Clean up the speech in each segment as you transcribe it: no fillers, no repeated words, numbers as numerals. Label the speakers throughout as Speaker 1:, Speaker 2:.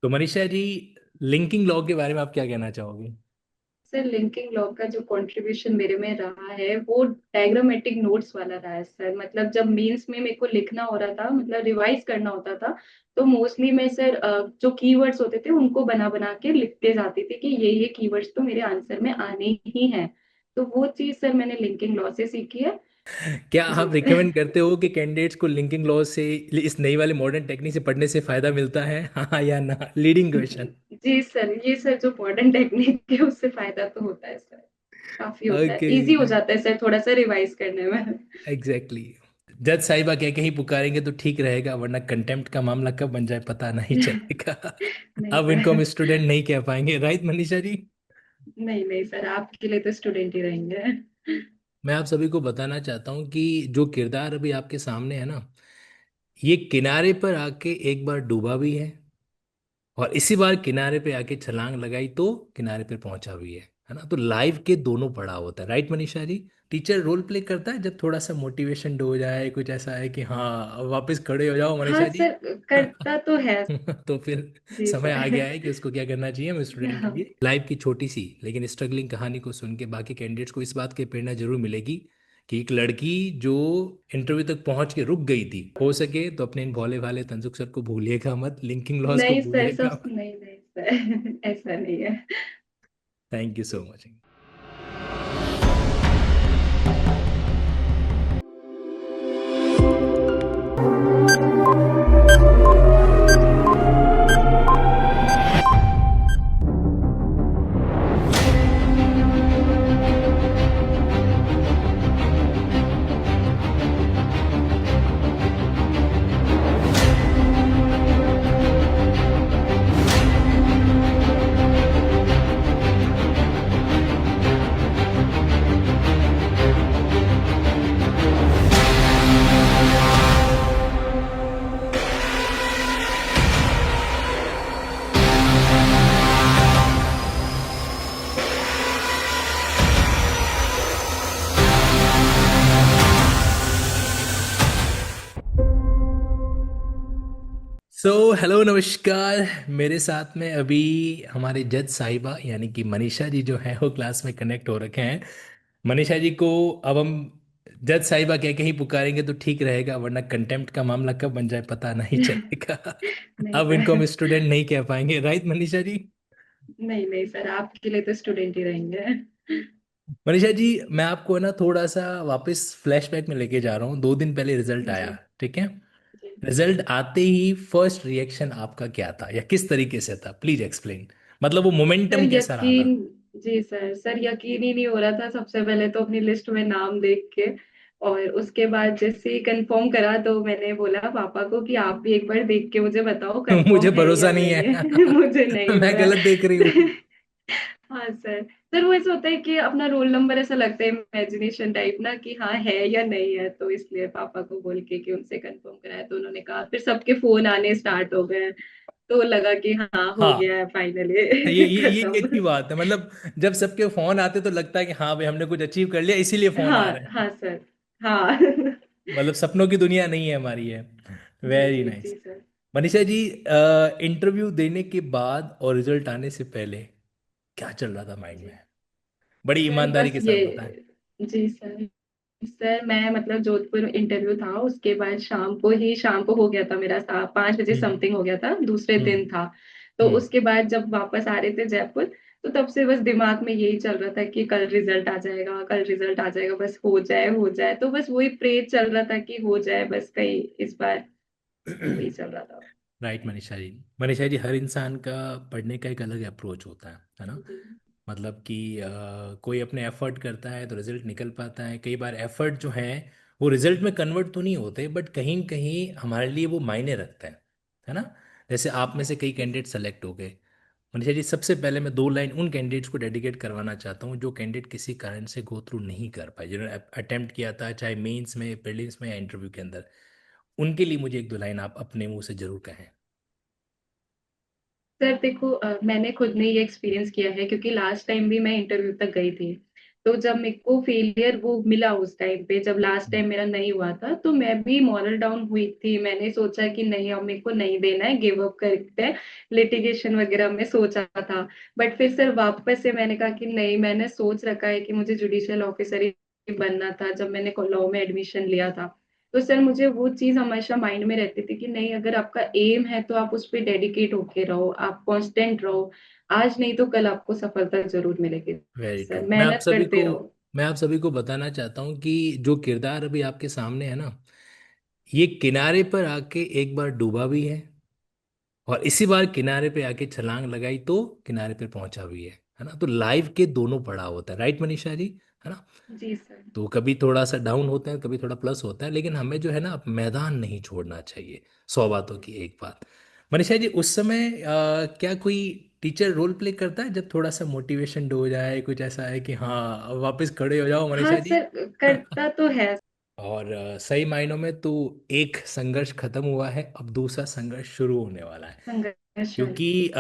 Speaker 1: तो Manisha ji, linking law के बारे में आप क्या कहना चाहोगे?
Speaker 2: सर लिंकिंग लॉ का जो कंट्रीब्यूशन मेरे में रहा है वो डायग्रामेटिक नोट्स वाला रहा है सर। मतलब जब मेंस में मेरे को लिखना हो रहा था, मतलब रिवाइज करना होता था, तो मोस्टली मैं सर जो कीवर्ड्स होते थे उनको बना बना के लिखते जाती थी कि ये कीवर्ड्स तो मेरे आंसर में आने ही हैं। तो वो चीज सर मैंने लिंकिंग लॉ से सीखी है।
Speaker 1: क्या
Speaker 2: जी
Speaker 1: आप
Speaker 2: सर।
Speaker 1: रिकमेंड करते हो कि कैंडिडेट्स को लिंकिंग लॉ से, इस नई वाले मॉडर्न टेक्निक से पढ़ने से फायदा मिलता है, हाँ या ना? Leading question.
Speaker 2: जी सर, ये सर जो मॉडर्न टेक्निक है उससे फायदा तो होता है सर। काफी होता है,
Speaker 1: ओके।
Speaker 2: इजी हो जाता है सर थोड़ा सा रिवाइज करने में।
Speaker 1: Exactly exactly. जज साहिबा कह के ही पुकारेंगे तो ठीक रहेगा, वरना कंटेम्प्ट का मामला कब बन जाए पता नहीं चलेगा।
Speaker 2: नहीं
Speaker 1: अब इनको हम
Speaker 2: सर।
Speaker 1: स्टूडेंट नहीं कह पाएंगे, राइट मनीषा जी?
Speaker 2: नहीं नहीं सर, आपके लिए तो स्टूडेंट ही रहेंगे।
Speaker 1: मैं आप सभी को बताना चाहता हूँ कि जो किरदार अभी आपके सामने है ना, ये किनारे पर आके एक बार डूबा भी है, और इसी बार किनारे पे आके छलांग लगाई तो किनारे पे पहुंचा भी है ना? तो लाइफ के दोनों पड़ाव होता है, right Manisha ji? Teacher role play करता है जब थोड़ा सा मोटिवेशन हो जाए, कुछ ऐसा है कि हाँ अब वापस खड़े हो जाओ
Speaker 2: हाँ
Speaker 1: मनीषा जी।
Speaker 2: सर, करता तो है।
Speaker 1: तो फिर
Speaker 2: जी
Speaker 1: समय आ गया
Speaker 2: सर।
Speaker 1: है कि उसको क्या करना चाहिए, हम स्टूडेंट के
Speaker 2: हाँ।
Speaker 1: लिए लाइफ की छोटी सी लेकिन स्ट्रगलिंग कहानी को सुन के बाकी कैंडिडेट्स को इस बात की प्रेरणा जरूर मिलेगी कि एक लड़की जो इंटरव्यू तक पहुंच के रुक गई थी, हो सके तो अपने इन भोले भाले तंजुक सर को भूलिएगा मत, लिंकिंग लॉज को
Speaker 2: नहीं सर,
Speaker 1: भूलिएगा
Speaker 2: सब
Speaker 1: मत।
Speaker 2: नहीं नहीं सर। ऐसा नहीं है।
Speaker 1: Thank you so much. So hello, नमस्कार। मेरे साथ में अभी हमारे जज साहिबा यानी कि मनीषा जी जो है वो क्लास में कनेक्ट हो रखे हैं। मनीषा जी को अब हम जज साहिबा कह के ही पुकारेंगे तो ठीक रहेगा, वरना कंटेम्प्ट का मामला कब बन जाए पता नहीं चलेगा।
Speaker 2: नहीं
Speaker 1: अब इनको हम
Speaker 2: सर।
Speaker 1: स्टूडेंट नहीं कह पाएंगे, राइट मनीषा जी?
Speaker 2: नहीं नहीं सर, आपके लिए तो स्टूडेंट ही रहेंगे।
Speaker 1: मनीषा जी, मैं आपको है ना थोड़ा सा वापस फ्लैशबैक में लेके जा रहा हूँ। 2 दिन पहले रिजल्ट आया,
Speaker 2: जी
Speaker 1: ठीक है?
Speaker 2: जी।
Speaker 1: रिजल्ट आते ही फर्स्ट रिएक्शन आपका क्या था या किस तरीके से था, प्लीज एक्सप्लेन। मतलब वो
Speaker 2: सर
Speaker 1: मोमेंटम कैसा रहा था?
Speaker 2: यकीन, जी सर यकीन ही नहीं हो रहा था। सबसे पहले तो अपनी लिस्ट में नाम देख के, और उसके बाद जैसे ही कंफर्म करा तो मैंने बोला पापा को कि आप भी एक बार देख के मुझे बताओ
Speaker 1: मुझे
Speaker 2: कंफर्म है
Speaker 1: भरोसा
Speaker 2: या
Speaker 1: नहीं
Speaker 2: नहीं
Speaker 1: है।
Speaker 2: है। मुझे नहीं हो
Speaker 1: मैं
Speaker 2: रहा
Speaker 1: गलत देख रही हूँ।
Speaker 2: है। हाँ सर। सर वो ऐसा होता है कि अपना रोल नंबर ऐसा लगता है इमेजिनेशन टाइप ना, कि हाँ है या नहीं है, तो इसलिए पापा को बोल के कि उनसे कंफर्म कराया, तो उन्होंने कहा। फिर सबके फोन आने स्टार्ट हो गए, तो लगा कि हाँ हो
Speaker 1: हाँ,
Speaker 2: गया है
Speaker 1: ये
Speaker 2: फाइनली।
Speaker 1: ये ये एक अच्छी
Speaker 2: खत्म।
Speaker 1: बात है। मतलब जब सबके फोन आते तो लगता है कि हाँ भाई हमने कुछ अचीव कर लिया, इसीलिए फोन
Speaker 2: हाँ
Speaker 1: आ रहे हैं।
Speaker 2: हाँ सर। हाँ।
Speaker 1: मतलब सपनों की दुनिया नहीं है हमारी है।
Speaker 2: जी
Speaker 1: वेरी
Speaker 2: जी जी
Speaker 1: nice.
Speaker 2: Sir.
Speaker 1: Manisha ji, interview देने के बाद और रिजल्ट आने से पहले क्या चल रहा था माइंड
Speaker 2: जी
Speaker 1: में? बड़ी
Speaker 2: सर
Speaker 1: ईमानदारी
Speaker 2: बस
Speaker 1: के
Speaker 2: ये,
Speaker 1: साथ बताएं।
Speaker 2: जी सर। सर मैं मतलब जोधपुर इंटरव्यू था, उसके बाद शाम को हो गया था मेरा 5 बजे
Speaker 1: हम्म।
Speaker 2: समथिंग हो गया था, दूसरे दिन
Speaker 1: हम्म।
Speaker 2: था। तो
Speaker 1: हम्म।
Speaker 2: उसके बाद जब वापस आ रहे थे जयपुर, तो तब से बस दिमाग में यही चल रहा था कि कल रिजल्ट आ जाएगा, कल रिजल्ट आ जाएगा, बस हो जाए हो जाए। तो बस वही प्रे चल रहा था कि हो जाए बस कहीं इस बार। वही चल रहा था।
Speaker 1: राइट मनीषा जी। मनीषा जी, हर इंसान का पढ़ने का एक अलग अप्रोच होता है ना?
Speaker 2: जी
Speaker 1: मतलब कि कोई अपने एफर्ट करता है तो रिजल्ट निकल पाता है, कई बार एफर्ट जो है वो रिजल्ट में कन्वर्ट तो नहीं होते, बट कहीं न कहीं हमारे लिए वो मायने रखते हैं, है ना? जैसे आप में से कई
Speaker 2: जी
Speaker 1: कैंडिडेट सेलेक्ट हो गए। मनीषा जी, सबसे पहले मैं 2 लाइन उन कैंडिडेट्स को डेडिकेट करवाना चाहता हूँ जो कैंडिडेट किसी कारण से गो थ्रू नहीं कर पाए, जिन्होंने अटेम्प्ट किया था, चाहे मेंस में, प्रीलिम्स में या इंटरव्यू के अंदर। उनके लिए मुझे 1-2 लाइन आप अपने मुंह से जरूर कहें।
Speaker 2: सर देखो, मैंने खुद ने ये एक्सपीरियंस किया है, क्योंकि लास्ट टाइम भी मैं इंटरव्यू तक गई थी। तो जब मेरे को फेलियर वो मिला उस टाइम पे, जब लास्ट टाइम मेरा नहीं हुआ था, तो मैं भी मॉरल डाउन हुई थी। मैंने सोचा कि नहीं, अब मेरे को नहीं देना है, गिव अप करते हैं। लिटिगेशन वगैरह में सोचा था। बट फिर सर वापस से मैंने कहा कि नहीं, मैंने सोच रखा है कि मुझे जुडिशियल ऑफिसर ही बनना था जब मैंने लॉ में एडमिशन लिया था। तो सर मुझे वो चीज हमेशा माइंड में रहती थी कि नहीं, अगर आपका एम है तो आप उस पर डेडिकेट होके रहो, आप कांस्टेंट रहो। आज नहीं तो कल आपको सफलता जरूर मिलेगी।
Speaker 1: Very true.
Speaker 2: सर मेहनत करते रहो।
Speaker 1: मैं आप सभी को बताना चाहता हूँ कि जो किरदार अभी आपके सामने है ना, ये किनारे पर आके एक बार डूबा भी है, और इसी बार किनारे पे आके छलांग लगाई तो किनारे पे पहुंचा भी है ना। तो लाइफ के दोनों पड़ाव होता है, राइट मनीषा जी, है ना।
Speaker 2: जी सर।
Speaker 1: तो कभी थोड़ा सा डाउन होता है, कभी थोड़ा प्लस होता है, लेकिन हमें जो है ना मैदान नहीं छोड़ना चाहिए। 100 बातों की एक बात। मनीषा जी, उस समय क्या कोई टीचर रोल प्ले करता है जब थोड़ा सा मोटिवेशन हो जाए, कुछ ऐसा है कि हाँ अब वापस खड़े हो जाओ
Speaker 2: हाँ
Speaker 1: मनीषा जी?
Speaker 2: सर, करता तो है।
Speaker 1: और सही मायनों में तो एक संघर्ष खत्म हुआ है, अब दूसरा संघर्ष शुरू होने वाला है।
Speaker 2: संघर्ष वाली।
Speaker 1: क्योंकि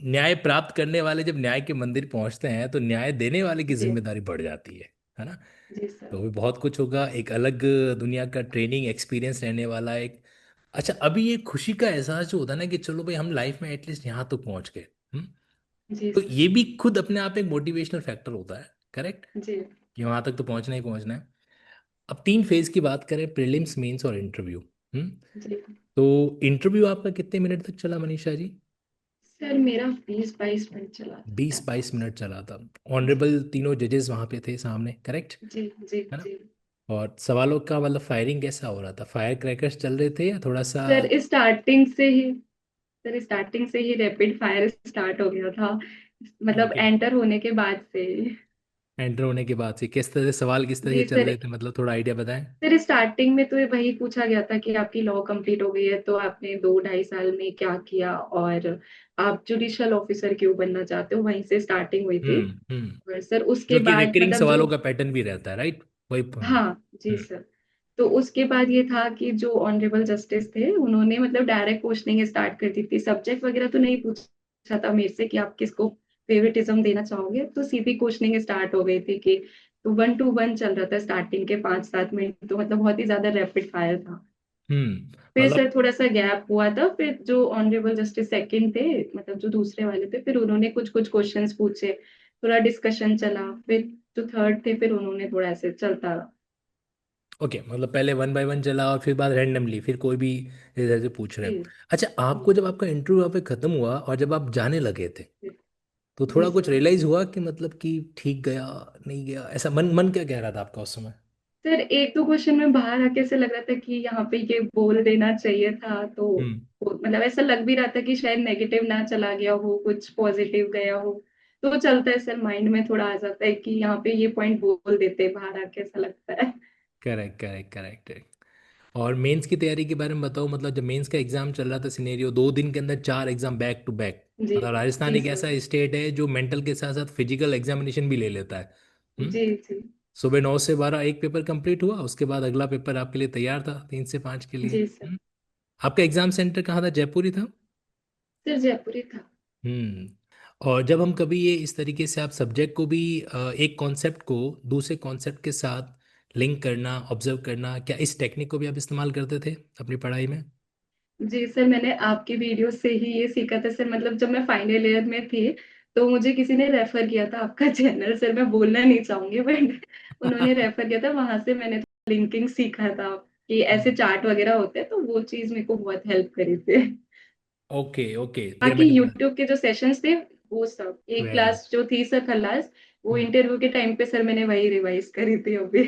Speaker 1: न्याय प्राप्त करने वाले जब न्याय के मंदिर पहुंचते हैं तो न्याय देने वाले की
Speaker 2: जी।
Speaker 1: जिम्मेदारी बढ़ जाती है ना।
Speaker 2: जी सर।
Speaker 1: तो भी बहुत कुछ होगा, एक अलग दुनिया का ट्रेनिंग एक्सपीरियंस रहने वाला है एक। अच्छा, अभी ये खुशी का एहसास जो होता है ना कि चलो भाई हम लाइफ में एटलीस्ट यहाँ तो पहुंच गए।
Speaker 2: जी
Speaker 1: तो
Speaker 2: सर।
Speaker 1: ये भी खुद अपने आप एक मोटिवेशनल फैक्टर होता है, करेक्ट,
Speaker 2: जी।
Speaker 1: कि वहां तक तो पहुंचना ही पहुंचना है। अब 3 फेज की बात करें, प्रीलिम्स, मेंस और इंटरव्यू। हम्म
Speaker 2: जी
Speaker 1: तो इंटरव्यू आपका कितने मिनट तक चला मनीषा जी?
Speaker 2: सर, मेरा 20-22 मिनट चला था
Speaker 1: 20-22 मिनट चला था।
Speaker 2: जी।
Speaker 1: ऑनरेबल तीनों जजेस वहां पे थे सामने, करेक्ट,
Speaker 2: जी। जी।
Speaker 1: है ना।
Speaker 2: जी
Speaker 1: और सवालों का मतलब फायरिंग कैसा हो रहा था? फायर क्रैकर्स चल रहे थे या थोड़ा सा?
Speaker 2: सर, स्टार्टिंग से ही सर स्टार्टिंग से ही रैपिड फायर स्टार्ट हो गया था, मतलब
Speaker 1: ओके।
Speaker 2: एंटर होने के बाद से ही।
Speaker 1: एंटर होने के बाद से किस तरह से सवाल, किस तरह के
Speaker 2: जी
Speaker 1: चल
Speaker 2: सर।
Speaker 1: रहे थे, मतलब थोड़ा आइडिया बताएं।
Speaker 2: सर स्टार्टिंग में तो ये वही पूछा गया था कि आपकी लॉ कंप्लीट हो गई है तो आपने 2-2.5 साल में क्या किया, और आप जुडिशियल ऑफिसर क्यों बनना चाहते हो, वहीं से स्टार्टिंग हुई थी।
Speaker 1: हम्म।
Speaker 2: और सर उसके
Speaker 1: जो कि
Speaker 2: बाद
Speaker 1: रिकरिंग
Speaker 2: मतलब जो,
Speaker 1: सवालों का पैटर्न भी रहता है, राइट, वही
Speaker 2: हाँ जी सर, तो उसके बाद ये था कि जो ऑनरेबल जस्टिस थे उन्होंने मतलब डायरेक्ट क्वेश्चनिंग स्टार्ट कर दी थी। सब्जेक्ट वगैरह तो नहीं पूछा था मेरे से कि आप किसको फेवरेटिज्म देना चाहोगे, तो सीधी क्वेश्चनिंग स्टार्ट हो गई थी कि, तो 1-to-1 चल रहा था स्टार्टिंग के 5-7 मिनट, तो मतलब बहुत ही ज्यादा रैपिड फायर था। फिर
Speaker 1: मतलब।
Speaker 2: सर थोड़ा सा गैप हुआ था, फिर जो ऑनरेबल जस्टिस सेकंड थे, मतलब जो दूसरे वाले थे, फिर उन्होंने कुछ कुछ क्वेश्चंस पूछे, थोड़ा डिस्कशन चला, फिर जो थर्ड थे फिर उन्होंने थोड़ा ऐसे चलता रहा।
Speaker 1: ओके, मतलब पहले 1 बाय 1 चला और फिर बाद रैंडमली फिर कोई भी इधर से पूछ रहे
Speaker 2: जी।
Speaker 1: हैं। अच्छा, आपको जब आपका इंटरव्यू यहाँ पे खत्म हुआ और जब आप जाने लगे थे,
Speaker 2: जी।
Speaker 1: तो
Speaker 2: जी
Speaker 1: थोड़ा कुछ
Speaker 2: सर।
Speaker 1: रियलाइज हुआ कि मतलब कि ठीक गया, नहीं गया, ऐसा मन मन क्या कह रहा था आपका उस समय?
Speaker 2: सर एक दो क्वेश्चन में बाहर आके ऐसे लग रहा था कि यहाँ पे ये बोल देना चाहिए था, तो
Speaker 1: हम्म।
Speaker 2: मतलब ऐसा लग भी रहा था कि शायद नेगेटिव ना चला गया हो, कुछ पॉजिटिव गया हो। तो चलता है सर, माइंड में थोड़ा आ जाता है कि यहाँ पे ये पॉइंट बोल देते, बाहर आके ऐसा लगता है।
Speaker 1: Correct, correct, correct. और मेंस की तैयारी के बारे में बताओ। मतलब जब मेंस का एग्जाम चल रहा था, सिनेरियो 2 दिन के अंदर 4 एग्जाम बैक टू बैक।
Speaker 2: जी।
Speaker 1: मतलब राजस्थान
Speaker 2: जी
Speaker 1: एक
Speaker 2: सर।
Speaker 1: ऐसा स्टेट है जो मेंटल के साथ साथ फिजिकल एग्जामिनेशन भी ले लेता है। हम्म
Speaker 2: जी। जी।
Speaker 1: सुबह 9 से 12 एक पेपर कंप्लीट हुआ, उसके बाद अगला पेपर आपके लिए तैयार था 3 से 5 के लिए।
Speaker 2: जी सर।
Speaker 1: आपका एग्जाम सेंटर कहाँ था? जयपुर ही था?
Speaker 2: सर जयपुरी था।
Speaker 1: हम्म और जब हम कभी ये इस तरीके से आप सब्जेक्ट को भी एक कॉन्सेप्ट को दूसरे कॉन्सेप्ट के साथ लिंक करना, ऑब्जर्व करना, क्या इस टेक्निक को भी आप इस्तेमाल करते थे अपनी पढ़ाई में?
Speaker 2: जी सर, मैंने आपकी वीडियो से ही ये सीखा था सर। मतलब जब मैं फाइनल ईयर में थी तो मुझे किसी ने रेफर किया था आपका चैनल, सर मैं बोलना नहीं चाहूंगी बट उन्होंने रेफर किया था, वहां से मैंने लिंकिंग सीखा था कि ऐसे चार्ट वगैरह होते हैं, तो वो चीज मेरे को बहुत हेल्प करी थी।
Speaker 1: ओके, ओके, ये
Speaker 2: बाकी
Speaker 1: मैंने।
Speaker 2: यूट्यूब के जो सेशंस थे, वो सब एक
Speaker 1: वेरी।
Speaker 2: क्लास जो थी सर खल्लास, वो इंटरव्यू के टाइम पे सर मैंने वही रिवाइज करी थी अभी।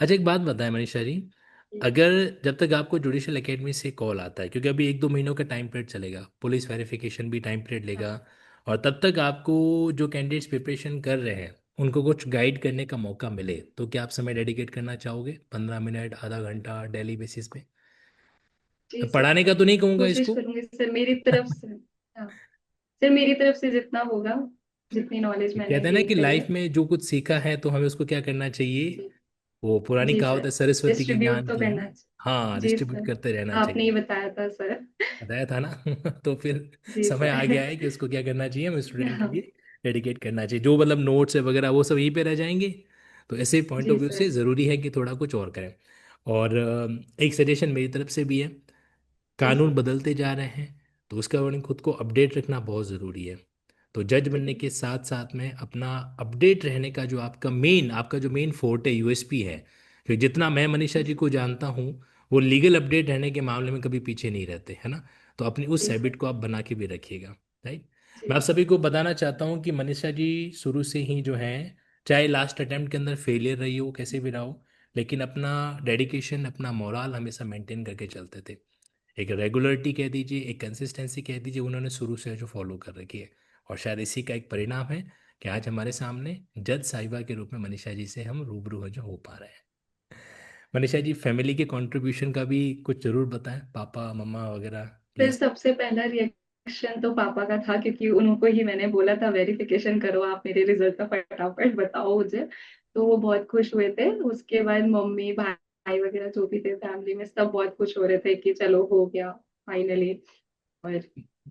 Speaker 1: अच्छा, एक बात बताएं मनीषा जी, अगर जब तक आपको जुडिशियल एकेडमी से कॉल आता है, क्योंकि अभी 1-2 महीनों का टाइम पीरियड चलेगा, पुलिस वेरिफिकेशन भी टाइम पीरियड लेगा,
Speaker 2: हाँ
Speaker 1: और तब तक आपको जो कैंडिडेट्स प्रिपरेशन कर रहे हैं उनको कुछ गाइड करने का मौका मिले, तो क्या आप समय डेडिकेट करना चाहोगे? 15 मिनट, आधा घंटा, डेली बेसिस पे?
Speaker 2: जी सर,
Speaker 1: पढ़ाने का तो नहीं कहूँगा
Speaker 2: कोशिश
Speaker 1: इसको।
Speaker 2: करूंगी सर मेरी तरफ से। हाँ सर, मेरी तरफ से जितना होगा, जितनी नॉलेज मैंने
Speaker 1: कहते हैं ना
Speaker 2: गेन
Speaker 1: कि
Speaker 2: करी
Speaker 1: लाइफ
Speaker 2: है।
Speaker 1: में जो कुछ सीखा है तो हमें उसको क्या करना चाहिए?
Speaker 2: जी।
Speaker 1: वो पुरानी
Speaker 2: जी
Speaker 1: कहावत
Speaker 2: सर,
Speaker 1: है सरस्वती के
Speaker 2: डिस्ट्रीब्यूट
Speaker 1: ज्ञान
Speaker 2: तो
Speaker 1: की, है
Speaker 2: करना
Speaker 1: ना।
Speaker 2: चाहिए।
Speaker 1: हाँ,
Speaker 2: जी
Speaker 1: डिस्ट्रीब्यूट
Speaker 2: सर,
Speaker 1: करते रहना
Speaker 2: आपने ही
Speaker 1: चाहिए।
Speaker 2: बताया था सर।
Speaker 1: बताया था ना। तो फिर
Speaker 2: जी
Speaker 1: समय आ
Speaker 2: सर।
Speaker 1: गया है कि उसको क्या करना चाहिए हमें स्टूडेंट के
Speaker 2: हाँ।
Speaker 1: लिए डेडिकेट करना चाहिए, जो मतलब नोट्स है वगैरह वो सब यहीं पे रह जाएंगे। तो ऐसे पॉइंट ऑफ
Speaker 2: जी
Speaker 1: व्यू से
Speaker 2: सर।
Speaker 1: ज़रूरी है कि थोड़ा कुछ और करें। और एक सजेशन मेरी तरफ से भी है,
Speaker 2: जी
Speaker 1: कानून
Speaker 2: सर।
Speaker 1: बदलते जा रहे हैं, तो उसके अकॉर्डिंग खुद को अपडेट रखना बहुत ज़रूरी है। तो जज बनने
Speaker 2: जी
Speaker 1: के साथ साथ में अपना अपडेट रहने का जो आपका जो मेन फोर्ट है, यूएसपी है, कि जितना मैं मनीषा
Speaker 2: जी
Speaker 1: जी
Speaker 2: सर।
Speaker 1: को जानता हूँ, वो लीगल अपडेट रहने के मामले में कभी पीछे नहीं रहते, है ना। तो अपनी उस
Speaker 2: जी
Speaker 1: हैबिट
Speaker 2: सर।
Speaker 1: को आप बना के भी रखिएगा। राइट। मैं आप
Speaker 2: जी
Speaker 1: सभी को बताना चाहता हूँ कि मनीषा जी शुरू से ही जो है, चाहे लास्ट अटेम्प्ट के अंदर फेलियर रही हो, कैसे भी रहा हो, लेकिन अपना डेडिकेशन, अपना मोराल हमेशा मेंटेन करके चलते थे। एक रेगुलरिटी कह दीजिए, एक कंसिस्टेंसी कह दीजिए, उन्होंने शुरू से जो फॉलो कर रखी है। और शायद इसी का एक परिणाम है कि आज हमारे सामने जज साहिबा के रूप में मनीषा जी से हम रूबरू हो जो हो पा रहे हैं। मनीषा जी, फैमिली के कंट्रीब्यूशन का भी कुछ जरूर बताएं, पापा मम्मा वगैरह,
Speaker 2: फिर
Speaker 1: प्लीज।
Speaker 2: सबसे पहला रिएक्शन तो पापा का था, क्योंकि उनको ही मैंने बोला था वेरिफिकेशन करो आप मेरे रिजल्ट का, फटाफट बताओ मुझे। तो वो बहुत खुश हुए थे। उसके बाद मम्मी भाई भाई वगैरह जो भी थे फैमिली में, सब बहुत खुश हो रहे थे कि चलो हो गया फाइनली। और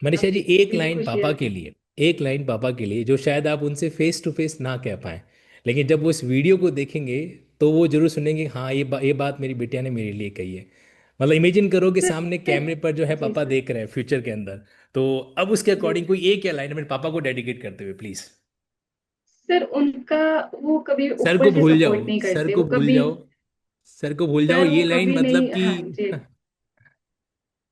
Speaker 1: मनीषा जी,
Speaker 2: काफी
Speaker 1: एक
Speaker 2: भी
Speaker 1: लाइन पापा
Speaker 2: खुशियाँ
Speaker 1: के
Speaker 2: थी।
Speaker 1: लिए, एक लाइन पापा के लिए जो शायद आप उनसे फेस टू फेस ना कह पाए, लेकिन जब वो इस वीडियो को देखेंगे तो वो जरूर सुनेंगे, हाँ ये बात मेरी बिटिया ने मेरे लिए कही है। मतलब इमेजिन करो कि
Speaker 2: सर।
Speaker 1: सामने कैमरे पर जो है
Speaker 2: जी
Speaker 1: पापा
Speaker 2: सर।
Speaker 1: देख रहे हैं फ्यूचर के अंदर। तो अब उसके
Speaker 2: जी
Speaker 1: अकॉर्डिंग
Speaker 2: सर।
Speaker 1: कोई एक या लाइन मेरे पापा को डेडिकेट करते हुए प्लीज।
Speaker 2: सर उनका, वो कभी
Speaker 1: सर को
Speaker 2: ऊपर से
Speaker 1: भूल जाओ,
Speaker 2: सपोर्ट नहीं
Speaker 1: सर
Speaker 2: करते,
Speaker 1: को
Speaker 2: वो
Speaker 1: भूल
Speaker 2: कभी।
Speaker 1: जाओ, सर को भूल जाओ,
Speaker 2: सर
Speaker 1: ये
Speaker 2: वो
Speaker 1: लाइन
Speaker 2: कभी
Speaker 1: मतलब
Speaker 2: नहीं,
Speaker 1: कि
Speaker 2: हाँ जी।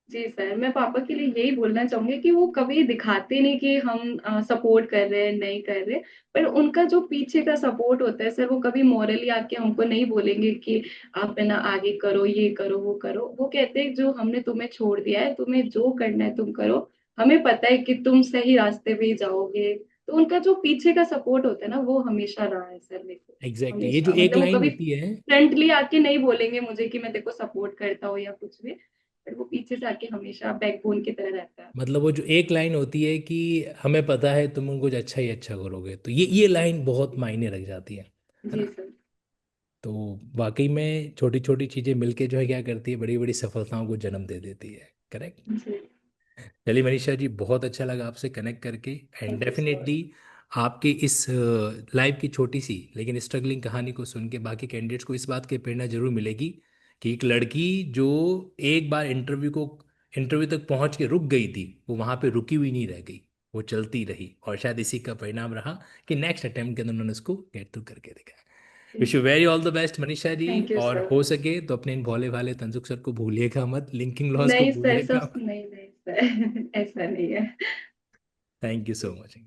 Speaker 2: जी सर, मैं पापा के लिए यही बोलना चाहूंगी कि वो कभी दिखाते नहीं कि हम सपोर्ट कर रहे हैं, नहीं कर रहे। पर उनका जो पीछे का सपोर्ट होता है सर, वो कभी मॉरली आके हमको नहीं बोलेंगे कि आप है ना आगे करो, ये करो, वो करो। वो कहते हैं जो हमने तुम्हें छोड़ दिया है, तुम्हें जो करना है तुम करो, हमें पता है कि तुम सही रास्ते पे ही जाओगे। तो उनका जो पीछे का सपोर्ट होता है ना, वो हमेशा रहा है सर मेरे को।
Speaker 1: एग्जैक्टली ये जो
Speaker 2: हमेशा,
Speaker 1: एक
Speaker 2: मतलब वो
Speaker 1: लाइन
Speaker 2: कभी
Speaker 1: होती है,
Speaker 2: फ्रंटली आके नहीं बोलेंगे मुझे कि मैं देखो सपोर्ट करता हूँ या कुछ भी। बट वो पीछे से आके हमेशा बैकबोन की तरह रहता है।
Speaker 1: मतलब वो जो एक लाइन होती है कि हमें पता है तुम कुछ अच्छा ही अच्छा करोगे, तो ये लाइन बहुत मायने रख जाती है
Speaker 2: जी
Speaker 1: ना।
Speaker 2: सर।
Speaker 1: तो वाकई में छोटी छोटी चीजें मिलके जो है क्या करती है, बड़ी बड़ी सफलताओं को जन्म दे देती है। करेक्ट।
Speaker 2: जी।
Speaker 1: चलिए मनीषा जी, बहुत अच्छा लगा आपसे कनेक्ट करके। And
Speaker 2: thank you sir.
Speaker 1: Definitely आपकी इस लाइफ की छोटी सी लेकिन स्ट्रगलिंग कहानी को सुन के बाकी कैंडिडेट्स को इस बात की प्रेरणा जरूर मिलेगी कि एक लड़की जो एक बार इंटरव्यू तक पहुंच के रुक गई थी, वो वहां पे रुकी हुई नहीं रह गई, वो चलती रही, और शायद इसी का परिणाम रहा कि नेक्स्ट अटेम्प्ट के अंदर उन्होंने उसको गेट थ्रू करके दिखाया। Wish you very all the best Manisha ji.
Speaker 2: Thank you
Speaker 1: और
Speaker 2: सर।
Speaker 1: हो सके तो अपने इन भोले भाले तंजुक सर को भूलिएगा मत, लिंकिंग लॉस को
Speaker 2: नहीं सर, सब
Speaker 1: भूलिएगा।
Speaker 2: नहीं, नहीं सर ऐसा नहीं है।
Speaker 1: Thank you so much.